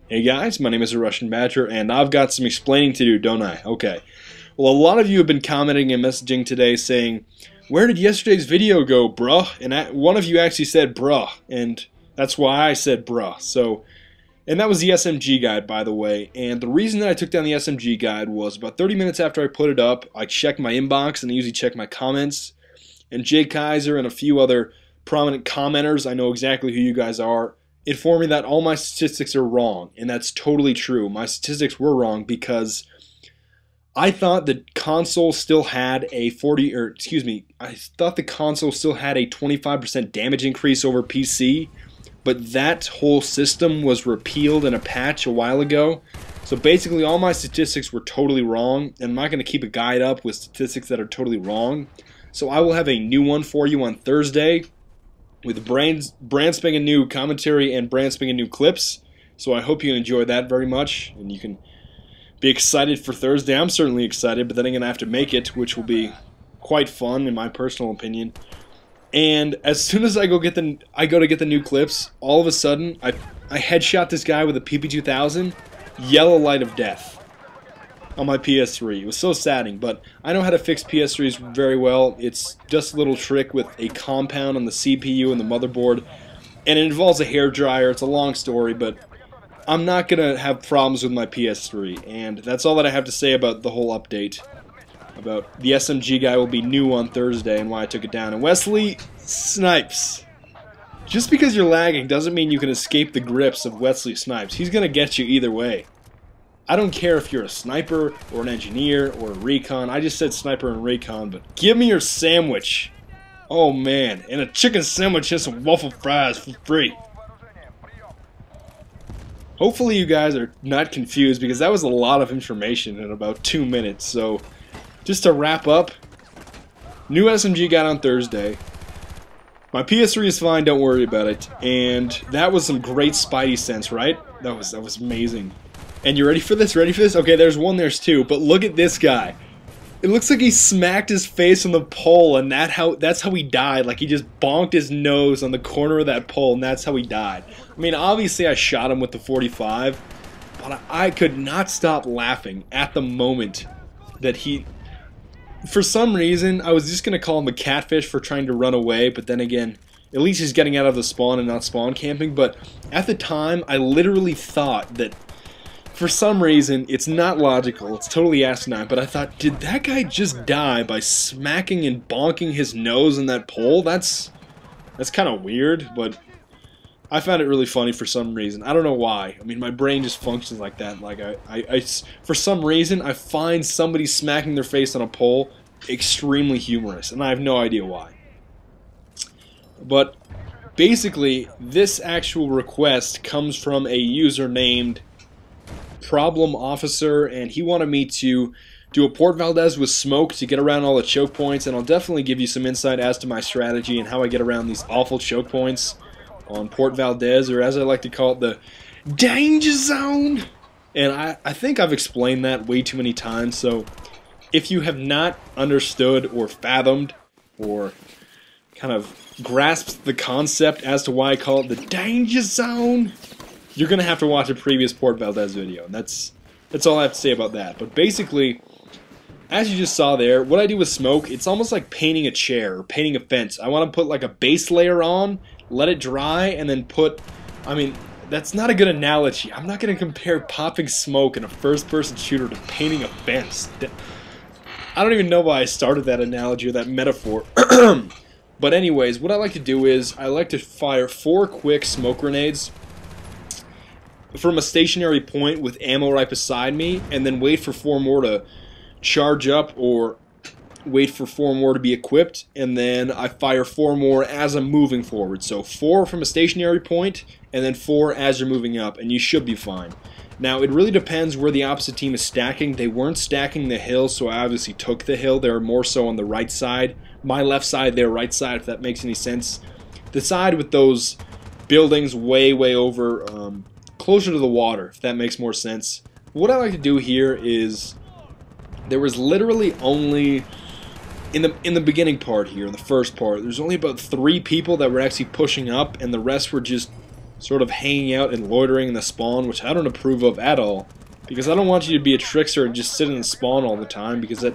Hey guys, my name is TheRussianBadger, and I've got some explaining to do, don't I? Okay. Well, a lot of you have been commenting and messaging today saying, where did yesterday's video go, bruh? And one of you actually said, bruh, and that's why I said, bruh. So, and that was the SMG guide, by the way. And the reason that I took down the SMG guide was about 30 minutes after I put it up, I checked my inbox, and I usually check my comments. And Jay Kaiser and a few other prominent commenters, I know exactly who you guys are, informed me that all my statistics are wrong, and that's totally true. My statistics were wrong because I thought the console still had a I thought the console still had a 25% damage increase over PC, but that whole system was repealed in a patch a while ago. So basically all my statistics were totally wrong, and I'm not going to keep a guide up with statistics that are totally wrong. So I will have a new one for you on Thursday, with brand spanking new commentary and brand spanking new clips. So I hope you enjoy that very much, and you can be excited for Thursday. I'm certainly excited, but then I'm going to have to make it, which will be quite fun in my personal opinion. And as soon as I go to get the new clips, all of a sudden I headshot this guy with a PP2000, yellow light of death on my PS3. It was so saddening, but I know how to fix PS3s very well. It's just a little trick with a compound on the CPU and the motherboard, and it involves a hairdryer. It's a long story, but I'm not going to have problems with my PS3, and that's all that I have to say about the whole update. About the SMG guy will be new on Thursday and why I took it down. And Wesley Snipes. Just because you're lagging doesn't mean you can escape the grips of Wesley Snipes. He's going to get you either way. I don't care if you're a sniper, or an engineer, or a recon. I just said sniper and recon, but give me your sandwich. Oh man, and a chicken sandwich and some waffle fries for free. Hopefully you guys are not confused, because that was a lot of information in about 2 minutes. So, just to wrap up, new SMG got on Thursday. My PS3 is fine, don't worry about it. And that was some great Spidey sense, right? That was amazing. And you ready for this? Ready for this? Okay, there's one, there's two. But look at this guy. It looks like he smacked his face on the pole, and that's how he died. Like, he just bonked his nose on the corner of that pole, and that's how he died. I mean, obviously I shot him with the 45, but I could not stop laughing at the moment that he... For some reason, I was just going to call him a catfish for trying to run away, but then again, at least he's getting out of the spawn and not spawn camping. But at the time, I literally thought that, for some reason, it's not logical, it's totally asinine, but I thought, did that guy just die by smacking and bonking his nose in that pole? That's kind of weird, but I found it really funny for some reason. I don't know why. I mean, my brain just functions like that. Like, for some reason, I find somebody smacking their face on a pole extremely humorous, and I have no idea why. But basically, this actual request comes from a user named Problem Officer, and he wanted me to do a Port Valdez with smoke to get around all the choke points, and I'll definitely give you some insight as to my strategy and how I get around these awful choke points on Port Valdez, or as I like to call it, the danger zone. And I think I've explained that way too many times, so if you have not understood or fathomed or kind of grasped the concept as to why I call it the danger zone, you're going to have to watch a previous Port Valdez video, and that's all I have to say about that. But basically, as you just saw there, what I do with smoke, it's almost like painting a chair or painting a fence. I want to put like a base layer on, let it dry, and then put... I mean, that's not a good analogy. I'm not going to compare popping smoke in a first-person shooter to painting a fence. I don't even know why I started that analogy or that metaphor. But anyways, what I like to do is I like to fire 4 quick smoke grenades from a stationary point with ammo right beside me, and then wait for 4 more to charge up, or wait for 4 more to be equipped, and then I fire 4 more as I'm moving forward. So 4 from a stationary point, and then 4 as you're moving up, and you should be fine. Now, it really depends where the opposite team is stacking. They weren't stacking the hill, so I obviously took the hill. They were more so on the right side. My left side, their right side, if that makes any sense. The side with those buildings way over... closer to the water, if that makes more sense. What I like to do here is, there was literally only, in the beginning part here, the first part, there's only about 3 people that were actually pushing up, and the rest were just sort of hanging out and loitering in the spawn, which I don't approve of at all, because I don't want you to be a trickster and just sit in the spawn all the time, because that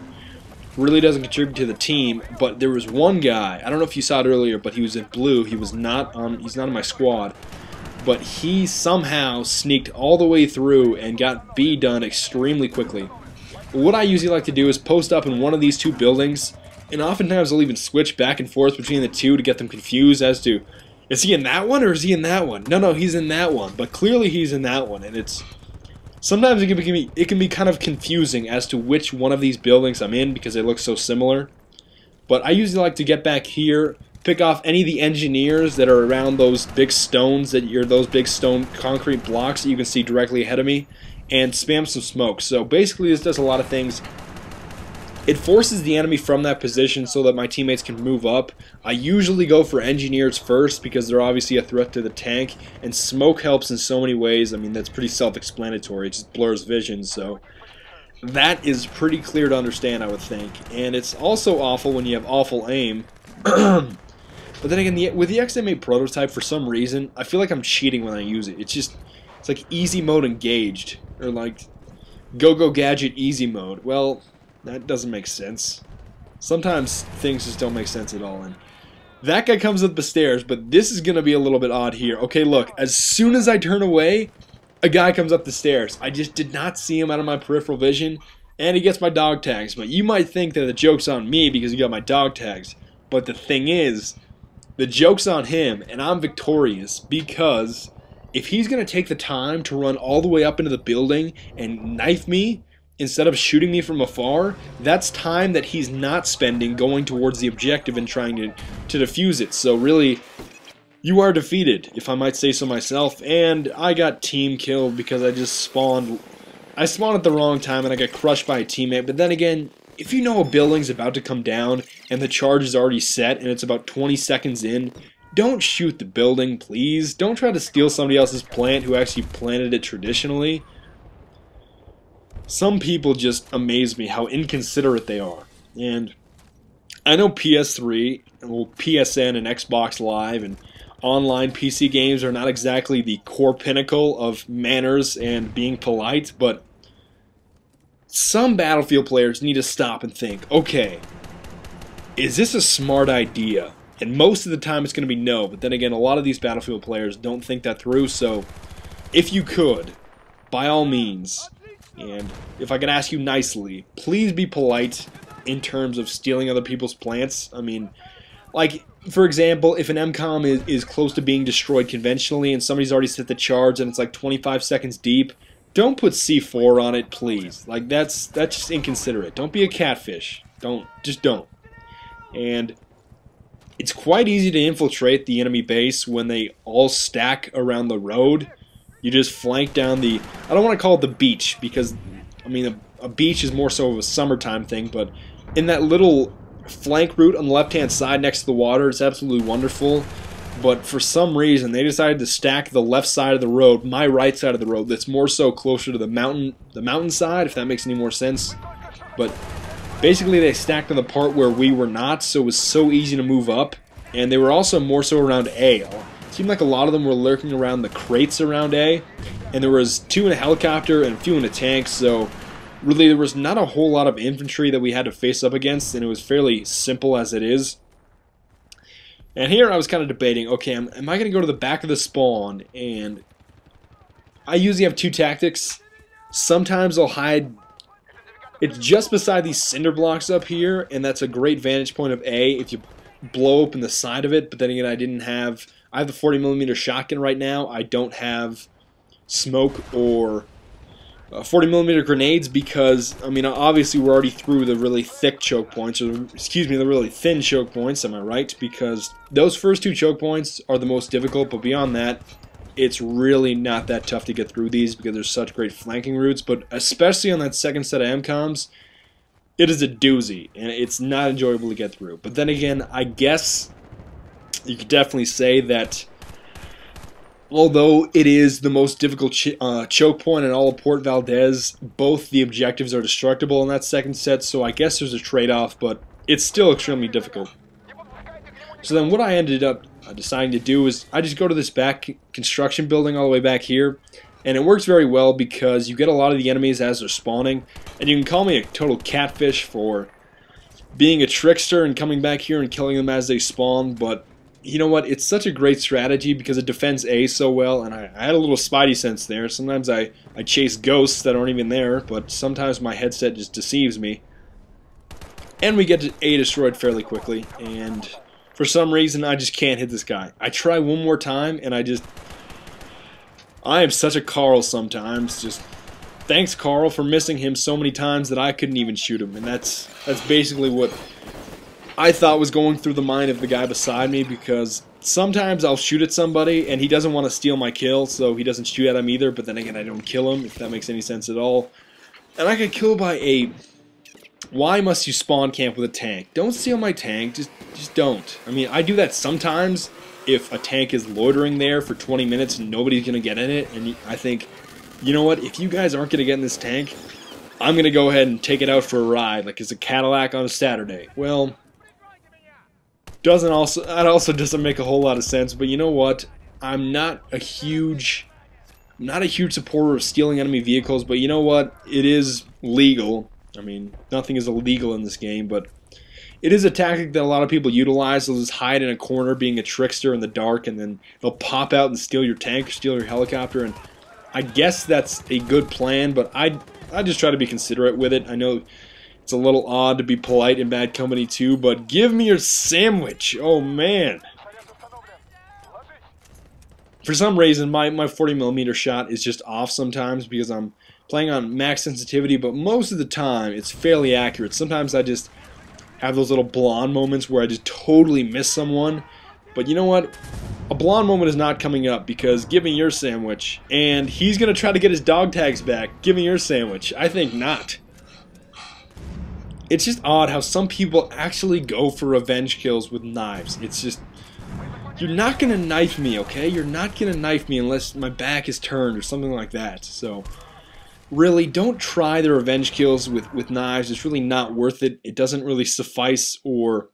really doesn't contribute to the team. But there was one guy, I don't know if you saw it earlier, but he was in blue. He's not on my squad, but he somehow sneaked all the way through and got B done extremely quickly. What I usually like to do is post up in one of these two buildings, and oftentimes I'll even switch back and forth between the two to get them confused as to, is he in that one or is he in that one? No, he's in that one, but clearly he's in that one, and it's sometimes it can be kind of confusing as to which one of these buildings I'm in because they look so similar. But I usually like to get back here, pick off any of the engineers that are around those big stones, those big stone concrete blocks that you can see directly ahead of me, and spam some smoke. So basically this does a lot of things. It forces the enemy from that position so that my teammates can move up. I usually go for engineers first because they're obviously a threat to the tank, and smoke helps in so many ways. I mean, that's pretty self-explanatory. It just blurs vision, so that is pretty clear to understand, I would think. And it's also awful when you have awful aim. But then again, with the XM8 prototype, for some reason, I feel like I'm cheating when I use it. It's like easy mode engaged, or like go gadget easy mode. Well, that doesn't make sense. Sometimes things just don't make sense at all. And that guy comes up the stairs, but this is going to be a little bit odd here. Okay, look, as soon as I turn away, a guy comes up the stairs. I just did not see him out of my peripheral vision, and he gets my dog tags. But you might think that the joke's on me because he got my dog tags. But the thing is, the joke's on him, and I'm victorious because if he's going to take the time to run all the way up into the building and knife me instead of shooting me from afar, that's time that he's not spending going towards the objective and trying to defuse it. So really, you are defeated, if I might say so myself. And I got team killed because I just spawned. I spawned at the wrong time and I got crushed by a teammate. But then again, if you know a building's about to come down and the charge is already set and it's about 20 seconds in, don't shoot the building, please. Don't try to steal somebody else's plant who actually planted it traditionally. Some people just amaze me how inconsiderate they are. And I know PS3, well, PSN and Xbox Live and online PC games are not exactly the core pinnacle of manners and being polite, but some Battlefield players need to stop and think, okay, is this a smart idea? And most of the time it's going to be no, but then again, a lot of these Battlefield players don't think that through, so if you could, by all means, and if I could ask you nicely, please be polite in terms of stealing other people's plants. I mean, like, for example, if an MCOM is close to being destroyed conventionally and somebody's already set the charge and it's like 25 seconds deep, don't put C4 on it, please. Like, that's just inconsiderate. Don't be a catfish. Just don't. And it's quite easy to infiltrate the enemy base when they all stack around the road. You just flank down the, I don't want to call it the beach, because, I mean, a beach is more so of a summertime thing, but in that little flank route on the left-hand side next to the water, it's absolutely wonderful. But for some reason, they decided to stack the left side of the road, my right side of the road, that's more so closer to the mountain side, if that makes any more sense. But basically, they stacked on the part where we were not, so it was so easy to move up. And they were also more so around A. It seemed like a lot of them were lurking around the crates around A. And there was 2 in a helicopter and a few in a tank, so really there was not a whole lot of infantry that we had to face up against, and it was fairly simple as it is. And here I was kind of debating, okay, am I going to go to the back of the spawn? And I usually have 2 tactics. Sometimes I'll hide. It's just beside these cinder blocks up here, and that's a great vantage point of A if you blow open the side of it. But then again, I have the 40mm shotgun right now. I don't have smoke or 40mm grenades because, I mean, obviously we're already through the really thick choke points, or excuse me, the really thin choke points, am I right? Because those first 2 choke points are the most difficult, but beyond that, it's really not that tough to get through these because there's such great flanking routes. But especially on that second set of MCOMs, it is a doozy, and it's not enjoyable to get through. But then again, I guess you could definitely say that although it is the most difficult choke point in all of Port Valdez, both the objectives are destructible in that second set, so I guess there's a trade-off, but it's still extremely difficult. So then what I ended up deciding to do is I just go to this back construction building all the way back here, and it works very well because you get a lot of the enemies as they're spawning, and you can call me a total catfish for being a trickster and coming back here and killing them as they spawn, but you know what, it's such a great strategy because it defends A so well, and I had a little spidey sense there. Sometimes I chase ghosts that aren't even there, but sometimes my headset just deceives me. And we get A destroyed fairly quickly, and for some reason I just can't hit this guy. I try one more time, and I am such a Carl sometimes. Just thanks, Carl, for missing him so many times that I couldn't even shoot him, and that's basically what I thought was going through the mind of the guy beside me, because sometimes I'll shoot at somebody and he doesn't want to steal my kill, so he doesn't shoot at him either, but then again I don't kill him, if that makes any sense at all. And I get killed by a... Why must you spawn camp with a tank? Don't steal my tank, just don't. I mean, I do that sometimes if a tank is loitering there for 20 minutes and nobody's going to get in it, and I think, you know what, if you guys aren't going to get in this tank, I'm going to go ahead and take it out for a ride, like it's a Cadillac on a Saturday. Well... that also doesn't make a whole lot of sense, but you know what? I'm not a huge supporter of stealing enemy vehicles, but you know what? It is legal. I mean, nothing is illegal in this game, but it is a tactic that a lot of people utilize. They'll just hide in a corner being a trickster in the dark, and then they'll pop out and steal your tank or steal your helicopter, and I guess that's a good plan, but I just try to be considerate with it. I know it's a little odd to be polite in bad company too, but give me your sandwich. Oh man. For some reason, my 40mm shot is just off sometimes because I'm playing on max sensitivity, but most of the time it's fairly accurate. Sometimes I just have those little blonde moments where I just totally miss someone. But you know what? A blonde moment is not coming up because give me your sandwich. And he's going to try to get his dog tags back. Give me your sandwich. I think not. It's just odd how some people actually go for revenge kills with knives. It's just... You're not going to knife me, okay? You're not going to knife me unless my back is turned or something like that. So, really, don't try the revenge kills with knives. It's really not worth it. It doesn't really suffice or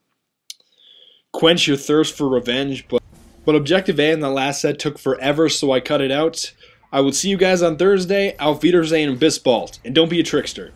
quench your thirst for revenge. But Objective A in the last set took forever, so I cut it out. I will see you guys on Thursday. Auf Wiedersehen and bis bald. And don't be a trickster.